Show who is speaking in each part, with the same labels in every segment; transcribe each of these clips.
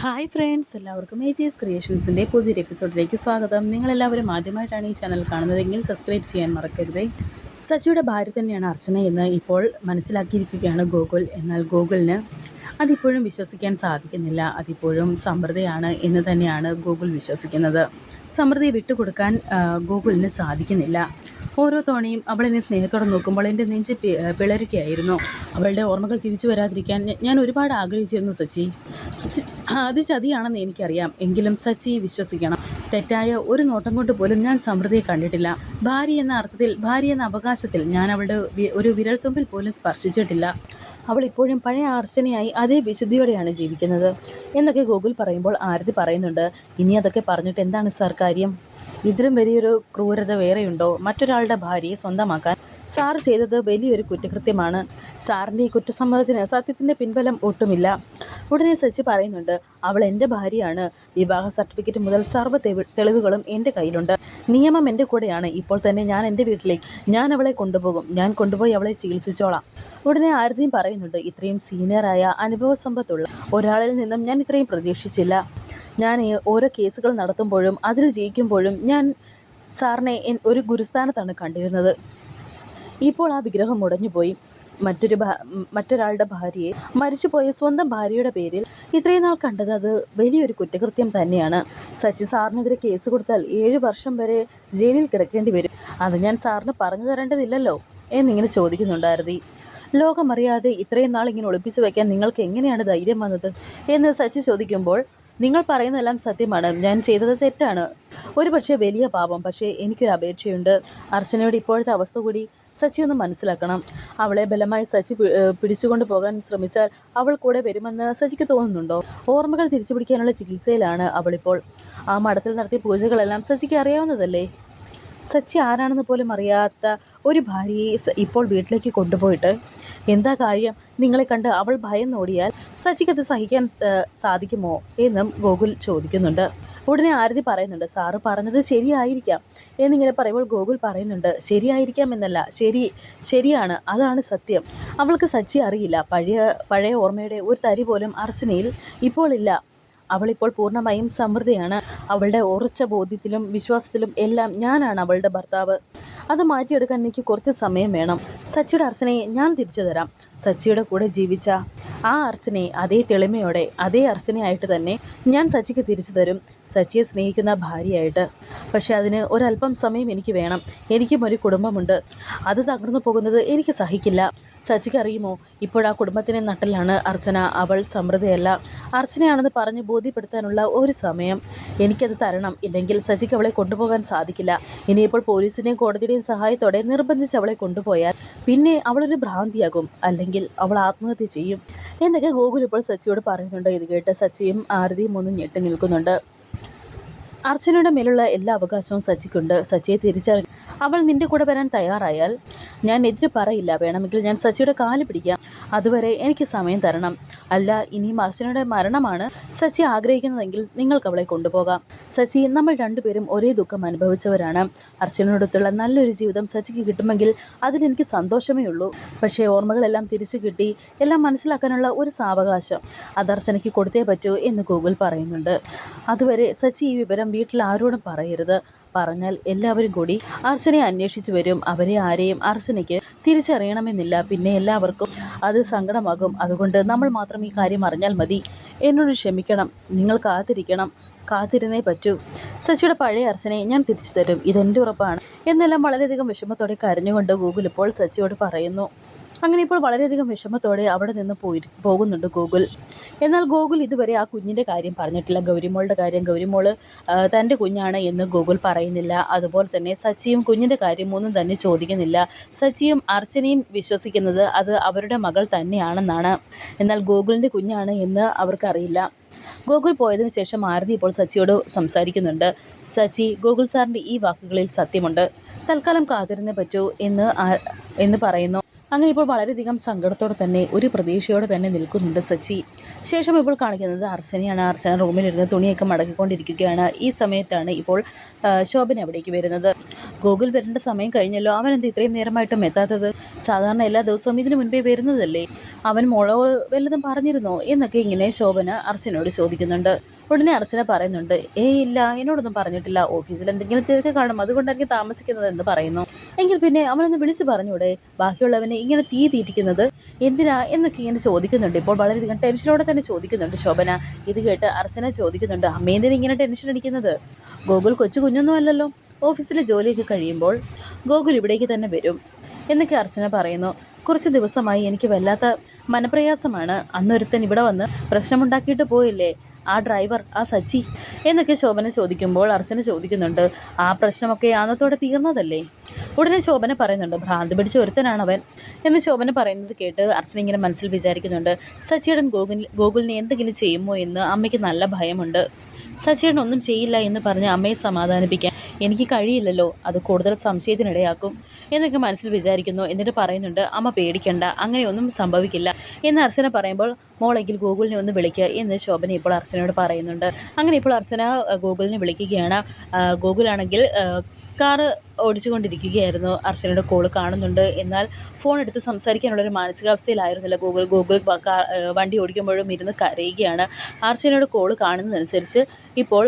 Speaker 1: Hi friends, എല്ലാവർക്കും AG's ക്രിയേഷൻസിൻ്റെ പുതിയൊരു എപ്പിസോഡിലേക്ക് സ്വാഗതം. നിങ്ങളെല്ലാവരും ആദ്യമായിട്ടാണ് ഈ ചാനൽ കാണുന്നതെങ്കിൽ സബ്സ്ക്രൈബ് ചെയ്യാൻ മറക്കരുതേ. സച്ചിയുടെ ഭാര്യ തന്നെയാണ് അർച്ചന എന്ന് ഇപ്പോൾ മനസ്സിലാക്കിയിരിക്കുകയാണ് ഗോകുൽ. എന്നാൽ ഗോകുലിന് അതിപ്പോഴും വിശ്വസിക്കാൻ സാധിക്കുന്നില്ല. അതിപ്പോഴും സമൃദ്ധയാണ് എന്ന് തന്നെയാണ് ഗോകുൽ വിശ്വസിക്കുന്നത്. സമൃദ്ധിയെ വിട്ടുകൊടുക്കാൻ ഗോകുലിന് സാധിക്കുന്നില്ല. ഓരോ തവണയും അവളെന്നെ സ്നേഹത്തോടെ നോക്കുമ്പോൾ എൻ്റെ നെഞ്ച് പിളരുകയായിരുന്നു. അവളുടെ ഓർമ്മകൾ തിരിച്ചു വരാതിരിക്കാൻ ഞാൻ ഒരുപാട് ആഗ്രഹിച്ചിരുന്നു സച്ചി. അത് ചതിയാണെന്ന് എനിക്കറിയാം. എങ്കിലും സച്ചി വിശ്വസിക്കണം. തെറ്റായ ഒരു നോട്ടം കൊണ്ട് പോലും ഞാൻ സമൃദ്ധിയെ കണ്ടിട്ടില്ല. ഭാര്യ എന്ന അർത്ഥത്തിൽ, ഭാര്യ എന്ന അവകാശത്തിൽ ഞാൻ അവളുടെ ഒരു വിരൽത്തുമ്പിൽ പോലും സ്പർശിച്ചിട്ടില്ല. അവൾ ഇപ്പോഴും പഴയ അർച്ചനയായി അതേ വിശുദ്ധിയോടെയാണ് ജീവിക്കുന്നത് എന്നൊക്കെ ഗോകുൽ പറയുമ്പോൾ ആരതി പറയുന്നുണ്ട്, ഇനി അതൊക്കെ പറഞ്ഞിട്ട് എന്താണ് സാർ കാര്യം? ഇതിലും വലിയൊരു ക്രൂരത വേറെയുണ്ടോ? മറ്റൊരാളുടെ ഭാര്യയെ സ്വന്തമാക്കാൻ സാർ ചെയ്തത് വലിയൊരു കുറ്റകൃത്യമാണ്. സാറിൻ്റെ ഈ കുറ്റസമ്മതത്തിന് സത്യത്തിൻ്റെ പിൻബലം ഒട്ടുമില്ല. ഉടനെ സച്ചി പറയുന്നുണ്ട്, അവൾ എൻ്റെ ഭാര്യയാണ്. വിവാഹ സർട്ടിഫിക്കറ്റ് മുതൽ സർവ്വ തെളിവുകളും എൻ്റെ കയ്യിലുണ്ട്. നിയമം എൻ്റെ കൂടെയാണ്. ഇപ്പോൾ തന്നെ ഞാൻ എൻ്റെ വീട്ടിലേക്ക് അവളെ കൊണ്ടുപോകും. ഞാൻ കൊണ്ടുപോയി അവളെ ചികിത്സിച്ചോളാം. ഉടനെ ആരതിയും പറയുന്നുണ്ട്, ഇത്രയും സീനിയറായ അനുഭവ സമ്പത്തുള്ള ഒരാളിൽ നിന്നും ഞാൻ ഇത്രയും പ്രതീക്ഷിച്ചില്ല. ഞാൻ ഓരോ കേസുകൾ നടത്തുമ്പോഴും അതിൽ ജയിക്കുമ്പോഴും ഞാൻ സാറിനെ ഒരു ഗുരുസ്ഥാനത്താണ് കണ്ടിരുന്നത്. ഇപ്പോൾ ആ വിഗ്രഹം മുടഞ്ഞുപോയി. മറ്റൊരാളുടെ ഭാര്യയെ, മരിച്ചുപോയ സ്വന്തം ഭാര്യയുടെ പേരിൽ ഇത്രയും നാൾ കണ്ടത് അത് വലിയൊരു കുറ്റകൃത്യം തന്നെയാണ്. സച്ചി സാറിനെതിരെ കേസ് കൊടുത്താൽ 7 വർഷം വരെ ജയിലിൽ കിടക്കേണ്ടി വരും. അത് ഞാൻ സാറിന് പറഞ്ഞു തരേണ്ടതില്ലല്ലോ എന്നിങ്ങനെ ചോദിക്കുന്നുണ്ടായിരുന്നു. ലോകമറിയാതെ ഇത്രയും നാൾ ഇങ്ങനെ ഒളിപ്പിച്ചു വയ്ക്കാൻ നിങ്ങൾക്ക് എങ്ങനെയാണ് ധൈര്യം വന്നത് എന്ന് സച്ചി ചോദിക്കുമ്പോൾ, നിങ്ങൾ പറയുന്നതെല്ലാം സത്യമാണ്. ഞാൻ ചെയ്തത് തെറ്റാണ്, ഒരുപക്ഷെ വലിയ പാപം. പക്ഷേ എനിക്കൊരു അപേക്ഷയുണ്ട്. അർച്ചനയുടെ ഇപ്പോഴത്തെ അവസ്ഥ കൂടി സച്ചി ഒന്ന് മനസ്സിലാക്കണം. അവളെ ബലമായി സച്ചി പിടിച്ചുകൊണ്ട് പോകാൻ ശ്രമിച്ചാൽ അവൾ കൂടെ വരുമെന്ന് സച്ചിക്ക് തോന്നുന്നുണ്ടോ? ഓർമ്മകൾ തിരിച്ചു പിടിക്കാനുള്ള ചികിത്സയിലാണ് അവളിപ്പോൾ. ആ മഠത്തിൽ നടത്തിയ പൂജകളെല്ലാം സച്ചിക്ക് അറിയാവുന്നതല്ലേ? സച്ചി ആരാണെന്ന് പോലും അറിയാത്ത ഒരു ഭാര്യയെ ഇപ്പോൾ വീട്ടിലേക്ക് കൊണ്ടുപോയിട്ട് എന്താ കാര്യം? നിങ്ങളെ കണ്ട് അവൾ ഭയന്നോടിയാൽ സച്ചിക്കത് സഹിക്കാൻ സാധിക്കുമോ എന്നും ഗോകുൽ ചോദിക്കുന്നുണ്ട്. ഉടനെ ആരതി പറയുന്നുണ്ട്, സാറ് പറഞ്ഞത് ശരിയായിരിക്കാം എന്നിങ്ങനെ പറയുമ്പോൾ ഗോകുൽ പറയുന്നുണ്ട്, ശരിയായിരിക്കാം എന്നല്ല, ശരിയാണ്, അതാണ് സത്യം. അവൾക്ക് സച്ചി അറിയില്ല. പഴയ ഓർമ്മയുടെ ഒരു തരി പോലും അർച്ചനയിൽ ഇപ്പോൾ ഇല്ല. അവളിപ്പോൾ പൂർണ്ണമായും സമൃദ്ധയാണ്. അവളുടെ ഉറച്ച ബോധ്യത്തിലും വിശ്വാസത്തിലും എല്ലാം ഞാനാണ് അവളുടെ ഭർത്താവ്. അത് മാറ്റിയെടുക്കാൻ എനിക്ക് കുറച്ച് സമയം വേണം. സച്ചിയുടെ അർച്ചനയെ ഞാൻ തിരിച്ചു തരാം. സച്ചിയുടെ കൂടെ ജീവിച്ച ആ അർച്ചനയെ അതേ തെളിമയോടെ, അതേ അർച്ചനയായിട്ട് തന്നെ ഞാൻ സച്ചിക്ക് തിരിച്ചു തരും, സച്ചിയെ സ്നേഹിക്കുന്ന ഭാര്യയായിട്ട്. പക്ഷേ അതിന് ഒരല്പം സമയം എനിക്ക് വേണം. എനിക്കും ഒരു കുടുംബമുണ്ട്. അത് തകർന്നു പോകുന്നത് എനിക്ക് സഹിക്കില്ല. സച്ചിക്ക് അറിയുമോ, ഇപ്പോഴാ കുടുംബത്തിൻ്റെ നട്ടലാണ് അർച്ചന. അവൾ സമൃദ്ധയല്ല, അർച്ചനയാണെന്ന് പറഞ്ഞ് ബോധ്യപ്പെടുത്താനുള്ള ഒരു സമയം എനിക്കത് തരണം. ഇല്ലെങ്കിൽ സച്ചിക്ക് അവളെ കൊണ്ടുപോകാൻ സാധിക്കില്ല. ഇനിയിപ്പോൾ പോലീസിൻ്റെയും കോടതിയുടെയും സഹായത്തോടെ നിർബന്ധിച്ച് അവളെ കൊണ്ടുപോയാൽ പിന്നെ അവളൊരു ഭ്രാന്തിയാകും, അല്ലെങ്കിൽ അവൾ ആത്മഹത്യ ചെയ്യും എന്നൊക്കെ ഗോകുൽ ഇപ്പോൾ സച്ചിയോട് പറയുന്നുണ്ട്. ഇത് കേട്ട് സച്ചിയും ആരതിയും ഒന്നും ഞെട്ടി നിൽക്കുന്നുണ്ട്. അർച്ചനയുടെ മേലുള്ള എല്ലാ അവകാശവും സച്ചിക്കുണ്ട്. സച്ചിയെ തിരിച്ചറിഞ്ഞ് അവൾ നിൻ്റെ കൂടെ വരാൻ തയ്യാറായാൽ ഞാൻ എതിര് പറയില്ല. വേണമെങ്കിൽ ഞാൻ സച്ചിയുടെ കാല് പിടിക്കാം. അതുവരെ എനിക്ക് സമയം തരണം. അല്ല, ഇനിയും അർച്ചനയുടെ മരണമാണ് സച്ചി ആഗ്രഹിക്കുന്നതെങ്കിൽ നിങ്ങൾക്ക് അവളെ കൊണ്ടുപോകാം. സച്ചി, നമ്മൾ രണ്ടുപേരും ഒരേ ദുഃഖം അനുഭവിച്ചവരാണ്. അർച്ചനയോടൊത്തുള്ള നല്ലൊരു ജീവിതം സച്ചിക്ക് കിട്ടുമെങ്കിൽ അതിലെനിക്ക് സന്തോഷമേ ഉള്ളൂ. പക്ഷേ ഓർമ്മകളെല്ലാം തിരിച്ചു കിട്ടി എല്ലാം മനസ്സിലാക്കാനുള്ള ഒരു സാവകാശം അത് അർച്ചനയ്ക്ക് കൊടുത്തേ പറ്റൂ എന്ന് ഗോകുൽ പറയുന്നുണ്ട്. അതുവരെ സച്ചി ഈ വിവരം വീട്ടിൽ ആരോടും പറയരുത്. പറഞ്ഞാൽ എല്ലാവരും കൂടി അർച്ചനയെ അന്വേഷിച്ചു വരും. അവരെ ആരെയും അർച്ചനയ്ക്ക് തിരിച്ചറിയണമെന്നില്ല. പിന്നെ എല്ലാവർക്കും അത് സങ്കടമാകും. അതുകൊണ്ട് നമ്മൾ മാത്രം ഈ കാര്യം അറിഞ്ഞാൽ മതി. എന്നോട് ക്ഷമിക്കണം. നിങ്ങൾ കാത്തിരുന്നേ പറ്റൂ. സച്ചിയുടെ പഴയ അർച്ചനയെ ഞാൻ തിരിച്ചു തരും, ഇതെൻ്റെ ഉറപ്പാണ് എന്നെല്ലാം വളരെയധികം വിഷമത്തോടെ കരഞ്ഞുകൊണ്ട് ഗൂഗിൾ ഇപ്പോൾ സച്ചിയോട് പറയുന്നു. അങ്ങനെ ഇപ്പോൾ വളരെയധികം വിഷമത്തോടെ അവിടെ നിന്ന് പോകുന്നുണ്ട് ഗോകുൽ. എന്നാൽ ഗോകുൽ ഇതുവരെ ആ കുഞ്ഞിൻ്റെ കാര്യം പറഞ്ഞിട്ടില്ല. ഗൗരിമോളുടെ കാര്യം, ഗൗരിമോള് തൻ്റെ കുഞ്ഞാണ് എന്ന് ഗോകുൽ പറയുന്നില്ല. അതുപോലെ തന്നെ സച്ചിയും കുഞ്ഞിൻ്റെ കാര്യം ഒന്നും തന്നെ ചോദിക്കുന്നില്ല. സച്ചിയും അർച്ചനയും വിശ്വസിക്കുന്നത് അത് അവരുടെ മകൾ തന്നെയാണെന്നാണ്. എന്നാൽ ഗോകുലിൻ്റെ കുഞ്ഞാണ് എന്ന് അവർക്കറിയില്ല. ഗോകുൽ പോയതിനു ശേഷം ആരതി ഇപ്പോൾ സച്ചിയോട് സംസാരിക്കുന്നുണ്ട്. സച്ചി, ഗോകുൽ സാറിൻ്റെ ഈ വാക്കുകളിൽ സത്യമുണ്ട്. തൽക്കാലം കാത്തിരുന്നേ പറ്റൂ എന്ന് പറയുന്നു. അങ്ങനെ ഇപ്പോൾ വളരെയധികം സങ്കടത്തോടെ തന്നെ ഒരു പ്രതീക്ഷയോടെ തന്നെ നിൽക്കുന്നുണ്ട് സച്ചി. ശേഷം ഇപ്പോൾ കാണിക്കുന്നത് അർച്ചനയാണ്. അർച്ചന റൂമിലിരുന്ന് തുണിയൊക്കെ മടക്കിക്കൊണ്ടിരിക്കുകയാണ്. ഈ സമയത്താണ് ഇപ്പോൾ ശോഭന അവിടേക്ക് വരുന്നത്. ഗോകുൽ വരേണ്ട സമയം കഴിഞ്ഞല്ലോ, അവനെന്ത് ഇത്രയും നേരമായിട്ടും എത്താത്തത്? സാധാരണ എല്ലാ ദിവസവും ഇതിനു മുൻപേ വരുന്നതല്ലേ? അവൻ മോളോട് വല്ലതും പറഞ്ഞിരുന്നോ എന്നൊക്കെ ഇങ്ങനെ ശോഭന അർച്ചനയോട് ചോദിക്കുന്നുണ്ട്. ഉടനെ അർച്ചന പറയുന്നുണ്ട്, ഇല്ല, എന്നോടൊന്നും പറഞ്ഞിട്ടില്ല. ഓഫീസിൽ എന്തെങ്കിലും തിരക്ക് കാണും, അതുകൊണ്ടായിരിക്കും താമസിക്കുന്നത് എന്ന് പറയുന്നു. എങ്കിൽ പിന്നെ അവനൊന്ന് വിളിച്ചു പറഞ്ഞൂടെ? ബാക്കിയുള്ളവനെ ഇങ്ങനെ തീറ്റിക്കുന്നത് എന്തിനാ എന്നൊക്കെ ഇങ്ങനെ ചോദിക്കുന്നുണ്ട്. ഇപ്പോൾ വളരെയധികം ടെൻഷനോടെ തന്നെ ചോദിക്കുന്നുണ്ട് ശോഭന. ഇത് കേട്ട് അർച്ചന ചോദിക്കുന്നുണ്ട്, അമ്മേന്തിനാ ഇങ്ങനെ ടെൻഷൻ അടിക്കുന്നത്? ഗോകുൽ കുഞ്ഞൊന്നും അല്ലല്ലോ. ഓഫീസിലെ ജോലിയൊക്കെ കഴിയുമ്പോൾ ഗോകുൽ ഇവിടേക്ക് തന്നെ വരും എന്നൊക്കെ അർച്ചന പറയുന്നു. കുറച്ച് ദിവസമായി എനിക്ക് വല്ലാത്ത മനപ്രയാസമാണ്. അന്നൊരുത്തൻ ഇവിടെ വന്ന് പ്രശ്നമുണ്ടാക്കിയിട്ട് പോയില്ലേ, ആ ഡ്രൈവർ, ആ സച്ചി എന്നൊക്കെ ശോഭന ചോദിക്കുമ്പോൾ അർച്ചന ചോദിക്കുന്നുണ്ട്, ആ പ്രശ്നമൊക്കെ അന്നത്തോടെ തീർന്നതല്ലേ? ഉടനെ ശോഭന പറയുന്നുണ്ട്, ഭ്രാന്ത് പിടിച്ച ഒരുത്തനാണവൻ എന്ന് ശോഭന പറയുന്നത് കേട്ട് അർച്ചന ഇങ്ങനെ മനസ്സിൽ വിചാരിക്കുന്നുണ്ട്, സച്ചിയേടൻ ഗോകുലിനെ എന്തെങ്കിലും ചെയ്യുമോ എന്ന് അമ്മയ്ക്ക് നല്ല ഭയമുണ്ട്. സച്ചിയേടൻ ഒന്നും ചെയ്യില്ല എന്ന് പറഞ്ഞ് അമ്മയെ സമാധാനിപ്പിക്കാൻ എനിക്ക് കഴിയില്ലല്ലോ, അത് കൂടുതൽ സംശയത്തിനിടയാക്കും എന്നൊക്കെ മനസ്സിൽ വിചാരിക്കുന്നു. എന്നിട്ട് പറയുന്നുണ്ട്, അമ്മ പേടിക്കണ്ട, അങ്ങനെയൊന്നും സംഭവിക്കില്ല എന്ന് അർച്ചന പറയുമ്പോൾ, മോളെങ്കിൽ ഗോകുലിനെ ഒന്ന് വിളിക്കുക എന്ന് ശോഭന ഇപ്പോൾ അർച്ചനയോട് പറയുന്നുണ്ട്. അങ്ങനെ ഇപ്പോൾ അർച്ചന ഗോകുലിനെ വിളിക്കുകയാണ്. ഗോകുലാണെങ്കിൽ കാറ് ഓടിച്ചുകൊണ്ടിരിക്കുകയായിരുന്നു. അർച്ചനയുടെ കോള് കാണുന്നുണ്ട്. എന്നാൽ ഫോൺ എടുത്ത് സംസാരിക്കാനുള്ളൊരു മാനസികാവസ്ഥയിലായിരുന്നില്ല ഗോകുൽ വണ്ടി ഓടിക്കുമ്പോഴും ഇരുന്ന് കരയുകയാണ്. അർച്ചനയുടെ കോള് കാണുന്നതനുസരിച്ച് ഇപ്പോൾ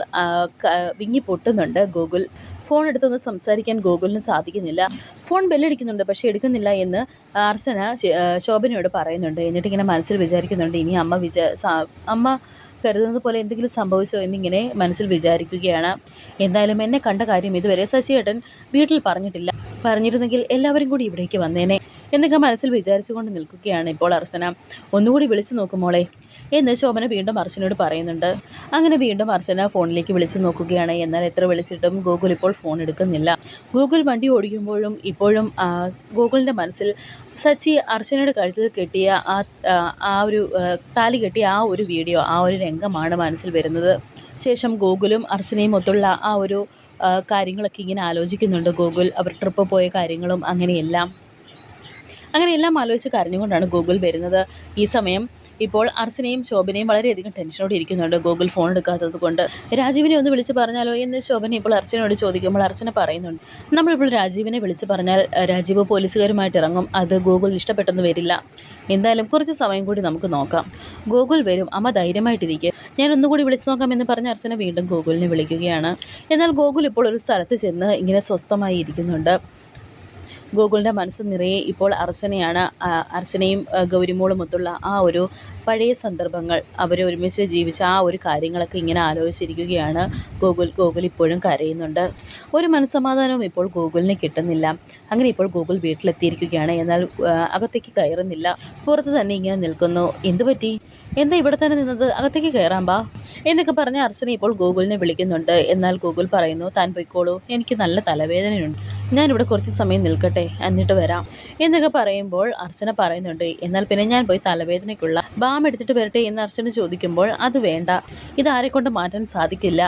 Speaker 1: വിങ്ങി പൊട്ടുന്നുണ്ട് ഗോകുൽ. ഫോൺ എടുത്തൊന്ന് സംസാരിക്കാൻ ഗോകുലിന് സാധിക്കുന്നില്ല. ഫോൺ ബെല്ലടിക്കുന്നുണ്ട്, പക്ഷേ എടുക്കുന്നില്ല എന്ന് അർച്ചന ശോഭനയോട് പറയുന്നുണ്ട്. എന്നിട്ടിങ്ങനെ മനസ്സിൽ വിചാരിക്കുന്നുണ്ട്, ഇനി അമ്മ കരുതുന്നത് പോലെ എന്തെങ്കിലും സംഭവിച്ചോ എന്നിങ്ങനെ മനസ്സിൽ വിചാരിക്കുകയാണ്. എന്തായാലും എന്നെ കണ്ട കാര്യം ഇതുവരെ സച്ചിയേട്ടൻ വീട്ടിൽ പറഞ്ഞിട്ടില്ല. പറഞ്ഞിരുന്നെങ്കിൽ എല്ലാവരും കൂടി ഇവിടേക്ക് വന്നേനെ എന്നൊക്കെ മനസ്സിൽ വിചാരിച്ചുകൊണ്ട് നിൽക്കുകയാണ് ഇപ്പോൾ അർച്ചന. ഒന്നുകൂടി വിളിച്ചു നോക്കുമോളെ എന്ന് ശോഭന വീണ്ടും അർച്ചനയോട് പറയുന്നുണ്ട്. അങ്ങനെ വീണ്ടും അർച്ചന ഫോണിലേക്ക് വിളിച്ചു നോക്കുകയാണ്. എന്നാൽ എത്ര വിളിച്ചിട്ടും ഗോകുൽ ഇപ്പോൾ ഫോൺ എടുക്കുന്നില്ല. ഗോകുൽ വണ്ടി ഓടിക്കുമ്പോഴും ഇപ്പോഴും ഗോകുലിൻ്റെ മനസ്സിൽ സച്ചി അർച്ചനയുടെ കഴുത്തിൽ കെട്ടിയ ആ ഒരു താലി കെട്ടിയ ആ ഒരു വീഡിയോ, ആ ഒരു രംഗമാണ് മനസ്സിൽ വരുന്നത്. ശേഷം ഗോകുലും അർച്ചനയും ഒത്തുള്ള ആ ഒരു കാര്യങ്ങളൊക്കെ ഇങ്ങനെ ആലോചിക്കുന്നുണ്ട് ഗോകുൽ. അവർ ട്രിപ്പ് പോയ കാര്യങ്ങളും അങ്ങനെയെല്ലാം ആലോചിച്ച് കരഞ്ഞുകൊണ്ടാണ് ഗോകുൽ വരുന്നത്. ഈ സമയം ഇപ്പോൾ അർച്ചനയും ശോഭനയും വളരെയധികം ടെൻഷനോടെ ഇരിക്കുന്നുണ്ട് ഗോകുൽ ഫോൺ എടുക്കാത്തത് കൊണ്ട്. രാജീവിനെ ഒന്ന് വിളിച്ച് പറഞ്ഞാലോ എന്ന് ശോഭന ഇപ്പോൾ അർച്ചനയോട് ചോദിക്കുമ്പോൾ അർച്ചന പറയുന്നുണ്ട്, നമ്മളിപ്പോൾ രാജീവിനെ വിളിച്ച് പറഞ്ഞാൽ രാജീവ് പോലീസുകാരുമായിട്ട് ഇറങ്ങും, അത് ഗോകുൽ ഇഷ്ടപ്പെട്ടെന്ന് വരില്ല. എന്തായാലും കുറച്ച് സമയം കൂടി നമുക്ക് നോക്കാം. ഗോകുൽ വരും, അമ്മ ധൈര്യമായിട്ടിരിക്കുക, ഞാൻ ഒന്നുകൂടി വിളിച്ചു നോക്കാമെന്ന് പറഞ്ഞ് അർച്ചന വീണ്ടും ഗോകുലിനെ വിളിക്കുകയാണ്. എന്നാൽ ഗോകുൽ ഇപ്പോൾ ഒരു സ്ഥലത്ത് ചെന്ന് ഇങ്ങനെ സ്വസ്ഥമായി ഇരിക്കുന്നുണ്ട്. ഗോകുലിൻ്റെ മനസ്സ് നിറയെ ഇപ്പോൾ അർച്ചനയാണ്. അർച്ചനയും ഗൗരിമോളും ഒത്തുള്ള ആ ഒരു പഴയ സന്ദർഭങ്ങൾ, അവർ ഒരുമിച്ച് ജീവിച്ച ആ ഒരു കാര്യങ്ങളൊക്കെ ഇങ്ങനെ ആലോചിച്ചിരിക്കുകയാണ് ഗോകുൽ ഇപ്പോഴും കരയുന്നുണ്ട്. ഒരു മനസ്സമാധാനവും ഇപ്പോൾ ഗോകുലിന് കിട്ടുന്നില്ല. അങ്ങനെ ഇപ്പോൾ ഗോകുൽ വീട്ടിലെത്തിയിരിക്കുകയാണ്. എന്നാൽ അകത്തേക്ക് കയറുന്നില്ല, പുറത്ത് തന്നെ ഇങ്ങനെ നിൽക്കുന്നു. എന്തു പറ്റി, എന്താ ഇവിടെ തന്നെ നിന്നത്, അകത്തേക്ക് കയറാൻ ബാ എന്നൊക്കെ പറഞ്ഞ് അർച്ചന ഇപ്പോൾ ഗോകുലിനെ വിളിക്കുന്നുണ്ട്. എന്നാൽ ഗോകുൽ പറയുന്നു, താൻ പൊയ്ക്കോളൂ, എനിക്ക് നല്ല തലവേദനയുണ്ട്, ഞാനിവിടെ കുറച്ച് സമയം നിൽക്കട്ടെ, എന്നിട്ട് വരാം എന്നൊക്കെ പറയുമ്പോൾ അർച്ചന പറയുന്നുണ്ട്, എന്നാൽ പിന്നെ ഞാൻ പോയി തലവേദനയ്ക്കുള്ള ബാം എടുത്തിട്ട് വരട്ടെ എന്ന് അർച്ചന ചോദിക്കുമ്പോൾ, അത് വേണ്ട, ഇതാരെക്കൊണ്ട് മാറ്റാൻ സാധിക്കില്ല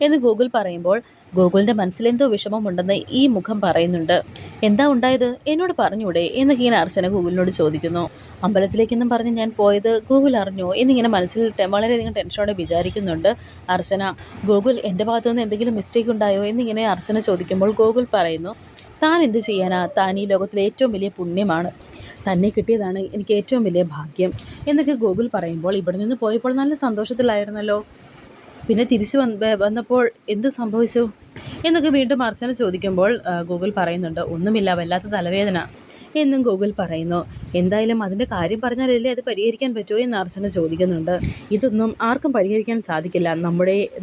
Speaker 1: എന്ന് ഗോകുൽ പറയുമ്പോൾ ഗോകുലിൻ്റെ മനസ്സിലെന്തോ വിഷമമുണ്ടെന്ന് ഈ മുഖം പറയുന്നുണ്ട്. എന്താ ഉണ്ടായത്, എന്നോട് പറഞ്ഞൂടെ എന്നൊക്കെ ഇങ്ങനെ അർച്ചന ഗോകുലിനോട് ചോദിക്കുന്നു. അമ്പലത്തിലേക്കെന്നും പറഞ്ഞ് ഞാൻ പോയത് ഗോകുൽ അറിഞ്ഞോ എന്നിങ്ങനെ മനസ്സിൽ വളരെയധികം ടെൻഷനോടെ വിചാരിക്കുന്നുണ്ട് അർച്ചന. ഗോകുൽ, എൻ്റെ ഭാഗത്തു നിന്ന് എന്തെങ്കിലും മിസ്റ്റേക്ക് ഉണ്ടായോ എന്നിങ്ങനെ അർച്ചന ചോദിക്കുമ്പോൾ ഗോകുൽ പറയുന്നു, താൻ എന്ത് ചെയ്യാനാ, താൻ ഈ ലോകത്തിലെ ഏറ്റവും വലിയ പുണ്യമാണ്, തന്നെ കിട്ടിയതാണ് എനിക്ക് ഏറ്റവും വലിയ ഭാഗ്യം എന്നൊക്കെ ഗോകുൽ പറയുമ്പോൾ, ഇവിടെ നിന്ന് പോയപ്പോൾ നല്ല സന്തോഷത്തിലായിരുന്നല്ലോ, പിന്നെ തിരിച്ചു വന്നപ്പോൾ എന്തു സംഭവിച്ചു എന്നൊക്കെ വീണ്ടും അർച്ചന ചോദിക്കുമ്പോൾ ഗോകുൽ പറയുന്നുണ്ട്, ഒന്നുമില്ല, വല്ലാത്ത തലവേദന എന്നും ഗോകുൽ പറയുന്നു. എന്തായാലും അതിൻ്റെ കാര്യം പറഞ്ഞാലല്ലേ അത് പരിഹരിക്കാൻ പറ്റുമോ എന്ന് അർച്ചന ചോദിക്കുന്നുണ്ട്. ഇതൊന്നും ആർക്കും പരിഹരിക്കാൻ സാധിക്കില്ല,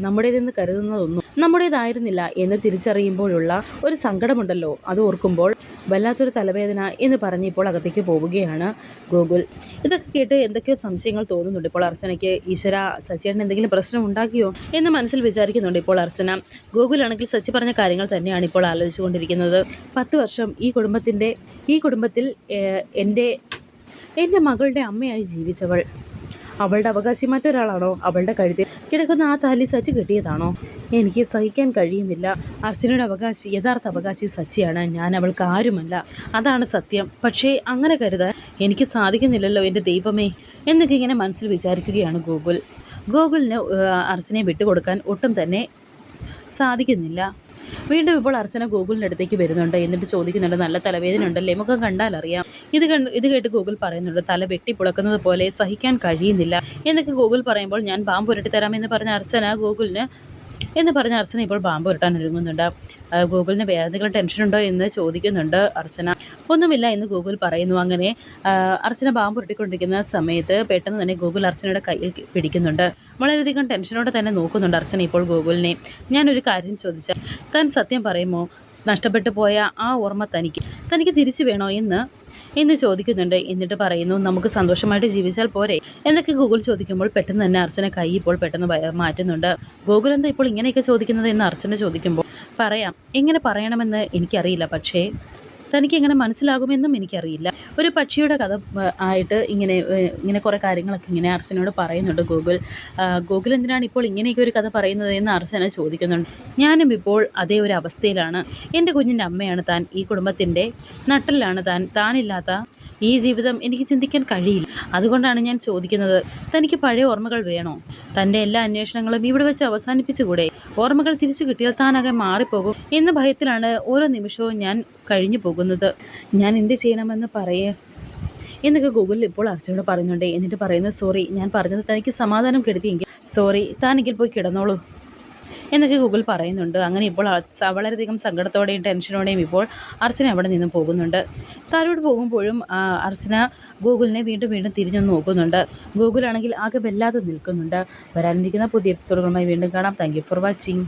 Speaker 1: നമ്മുടേതെന്ന് കരുതുന്നതൊന്നും നമ്മുടേതായിരുന്നില്ല എന്ന് തിരിച്ചറിയുമ്പോഴുള്ള ഒരു സങ്കടമുണ്ടല്ലോ, അത് ഓർക്കുമ്പോൾ വല്ലാത്തൊരു തലവേദന എന്ന് പറഞ്ഞ് ഇപ്പോൾ അകത്തേക്ക് പോവുകയാണ് ഗോകുൽ. ഇതൊക്കെ കേട്ട് എന്തൊക്കെയോ സംശയങ്ങൾ തോന്നുന്നുണ്ട് ഇപ്പോൾ അർച്ചനയ്ക്ക്. ഈശ്വര, സച്ചിയേട്ടൻ എന്തെങ്കിലും പ്രശ്നം ഉണ്ടാക്കിയോ എന്ന് മനസ്സിൽ വിചാരിക്കുന്നുണ്ട് ഇപ്പോൾ അർച്ചന. ഗോകുലാണെങ്കിൽ സച്ചി പറഞ്ഞ കാര്യങ്ങൾ തന്നെയാണ് ഇപ്പോൾ ആലോചിച്ചുകൊണ്ടിരിക്കുന്നത്. 10 വർഷം ഈ കുടുംബത്തിൽ എൻ്റെ മകളുടെ അമ്മയായി ജീവിച്ചവൾ, അവളുടെ അവകാശി മറ്റൊരാളാണോ? അവളുടെ കഴുത്തിൽ കിടക്കുന്ന ആ താലി സച്ചി കിട്ടിയതാണോ? എനിക്ക് സഹിക്കാൻ കഴിയുന്നില്ല. അർച്ചനയുടെ യഥാർത്ഥ അവകാശി സച്ചിയാണ്. ഞാൻ അവൾക്ക് ആരുമല്ല. അതാണ് സത്യം. പക്ഷേ അങ്ങനെ കരുതാൻ എനിക്ക് സാധിക്കുന്നില്ലല്ലോ എൻ്റെ ദൈവമേ എന്നൊക്കെ ഇങ്ങനെ മനസ്സിൽ വിചാരിക്കുകയാണ് ഗോകുലിന് അർച്ചനയെ വിട്ടുകൊടുക്കാൻ ഒട്ടും തന്നെ സാധിക്കുന്നില്ല. വീണ്ടും ഇപ്പോൾ അർച്ചന ഗോകുലിൻ്റെ അടുത്തേക്ക് വരുന്നുണ്ട്. എന്നിട്ട് ചോദിക്കുന്നുണ്ട്, നല്ല തലവേദന ഉണ്ടല്ലേ, മുഖം കണ്ടാൽ അറിയാം. ഇത് കേട്ട് ഗോകുൽ പറയുന്നുണ്ട്, തല വെട്ടിപ്പുളക്കുന്നത് പോലെ സഹിക്കാൻ കഴിയുന്നില്ല എന്നൊക്കെ ഗോകുൽ പറയുമ്പോൾ, ഞാൻ പാമ്പ് പുരട്ടി തരാമെന്ന് പറഞ്ഞ അർച്ചന ഇപ്പോൾ പാമ്പ് പുരട്ടാൻ ഒരുങ്ങുന്നുണ്ട്. ഗോകുലിന് വേദനകൾ ടെൻഷനുണ്ടോ എന്ന് ചോദിക്കുന്നുണ്ട് അർച്ചന. ഒന്നുമില്ല എന്ന് ഗോകുൽ പറയുന്നു. അങ്ങനെ അർച്ചന പാമ്പ് പുരട്ടിക്കൊണ്ടിരിക്കുന്ന സമയത്ത് പെട്ടെന്ന് തന്നെ ഗോകുൽ അർച്ചനയുടെ കയ്യിൽ പിടിക്കുന്നുണ്ട്. വളരെയധികം ടെൻഷനോടെ തന്നെ നോക്കുന്നുണ്ട് അർച്ചന ഇപ്പോൾ ഗോകുലിനെ. ഞാനൊരു കാര്യം ചോദിച്ചാൽ താൻ സത്യം പറയുമോ? നഷ്ടപ്പെട്ടു പോയ ആ ഓർമ്മ തനിക്ക് തിരിച്ചു വേണോ എന്ന് ചോദിക്കുന്നുണ്ട്. എന്നിട്ട് പറയുന്നു, നമുക്ക് സന്തോഷമായിട്ട് ജീവിച്ചാൽ പോരെ എന്നൊക്കെ ഗോകുൽ ചോദിക്കുമ്പോൾ പെട്ടെന്ന് തന്നെ അർച്ചന കൈ ഇപ്പോൾ പെട്ടെന്ന് മാറ്റുന്നുണ്ട്. ഗോകുൽ എന്താ ഇപ്പോൾ ഇങ്ങനെയൊക്കെ ചോദിക്കുന്നത് എന്ന് അർച്ചന ചോദിക്കുമ്പോൾ, പറയാം, എങ്ങനെ പറയണമെന്ന് എനിക്കറിയില്ല, പക്ഷേ തനിക്ക് എങ്ങനെ മനസ്സിലാകുമെന്നും എനിക്കറിയില്ല. ഒരു പക്ഷിയുടെ കഥ ആയിട്ട് ഇങ്ങനെ കുറേ കാര്യങ്ങളൊക്കെ ഇങ്ങനെ അർച്ചനയോട് പറയുന്നുണ്ട് ഗോകുൽ എന്തിനാണ് ഇപ്പോൾ ഇങ്ങനെയൊക്കെ ഒരു കഥ പറയുന്നത് എന്ന് അർച്ചന ചോദിക്കുന്നുണ്ട്. ഞാനും ഇപ്പോൾ അതേ ഒരു അവസ്ഥയിലാണ്. എൻ്റെ കുഞ്ഞിൻ്റെ അമ്മയാണ് താൻ. ഈ കുടുംബത്തിൻ്റെ നട്ടലിലാണ് താനില്ലാത്ത ഈ ജീവിതം എനിക്ക് ചിന്തിക്കാൻ കഴിയില്ല. അതുകൊണ്ടാണ് ഞാൻ ചോദിക്കുന്നത്, തനിക്ക് പഴയ ഓർമ്മകൾ വേണോ? തൻ്റെ എല്ലാ അന്വേഷണങ്ങളും ഇവിടെ വെച്ച് അവസാനിപ്പിച്ചുകൂടെ? ഓർമ്മകൾ തിരിച്ചു കിട്ടിയാൽ താനാകെ മാറിപ്പോകും എന്ന ഭയത്തിലാണ് ഓരോ നിമിഷവും ഞാൻ കഴിഞ്ഞു പോകുന്നത്. ഞാൻ എന്ത് ചെയ്യണമെന്ന് എന്നൊക്കെ ഗൂഗിളിൽ ഇപ്പോൾ അർച്ചനോട് പറയുന്നുണ്ട്. എന്നിട്ട് പറയുന്നത്, സോറി, ഞാൻ പറഞ്ഞത് തനിക്ക് സമാധാനം കെടുത്തിയെങ്കിൽ സോറി, താനെങ്കിൽ പോയി കിടന്നോളൂ എന്നൊക്കെ ഗൂഗിൾ പറയുന്നുണ്ട്. അങ്ങനെ ഇപ്പോൾ വളരെയധികം സങ്കടത്തോടെയും ടെൻഷനോടെയും ഇപ്പോൾ അർച്ചന അവിടെ നിന്നും പോകുന്നുണ്ട്. താഴോട്ട് പോകുമ്പോഴും അർച്ചന ഗൂഗിളിനെ വീണ്ടും തിരിഞ്ഞു നോക്കുന്നുണ്ട്. ഗൂഗിളാണെങ്കിൽ ആകെ വല്ലാതെ നിൽക്കുന്നുണ്ട്. വരാനിരിക്കുന്ന പുതിയ എപ്പിസോഡുകളുമായി വീണ്ടും കാണാം. Thank you for watching.